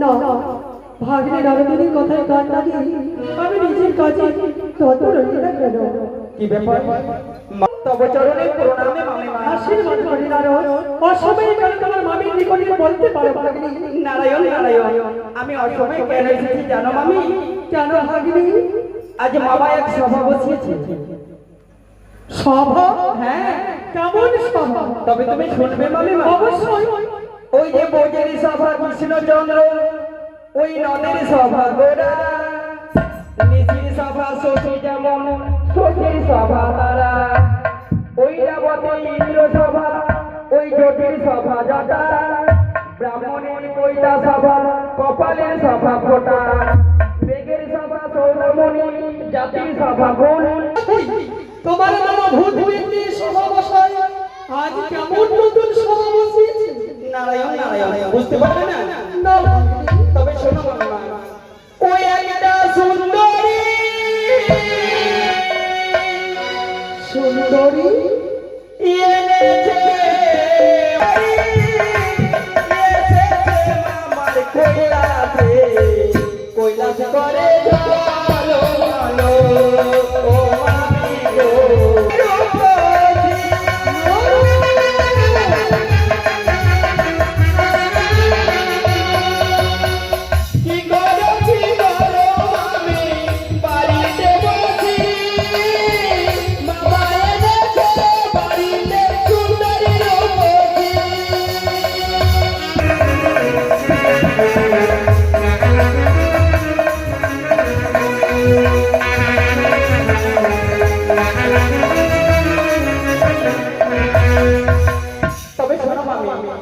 না ভাগ্নে নারদিনীর কথায় কান না দিয়ে আমি নিজের কাজে তত রইল না কেন? কি ব্যাপার? তব চরণে প্রণামে মামিমা। আশীর্বাদ করি নারদ, অসময়ে কেন তোমার মামির নিকটে বলতে পারো ভাগ্নে? নারায়ণ নারায়ণ, আমি অসময়ে কেন এসেছি জানো মামি? কেন ভাগ্নে? আজ মামা এক সভা বসিয়েছে। সভা? হ্যাঁ। কেমন সভা? তবে তুমি শুনবে মামিমা? অবশ্যই। ওই যে বৈজের সভা কৃষ্ণচন্দ্র, ওই নদের সভা গোরা, নিশির সভা শশী যেমন, শশীর সভা তারা, ওই রাবতী ইন্দ্র সভা, ওই জটির সভা জটা, ব্রাহ্মণের কইতা সভা, কপালের সভা ফোটা, বেগের সভা সৌরমণি, জাতির সভা গুণ। তোমার নাম ভূত বিদ্যে সভা বসায়, আজ কেমন নতুন সভা বসিয়েছে? নারায়ণ নারায়ণ, বুঝতে পারবে না? না তবে শোনো মামা, ওই একটা সুন্দরী সুন্দরী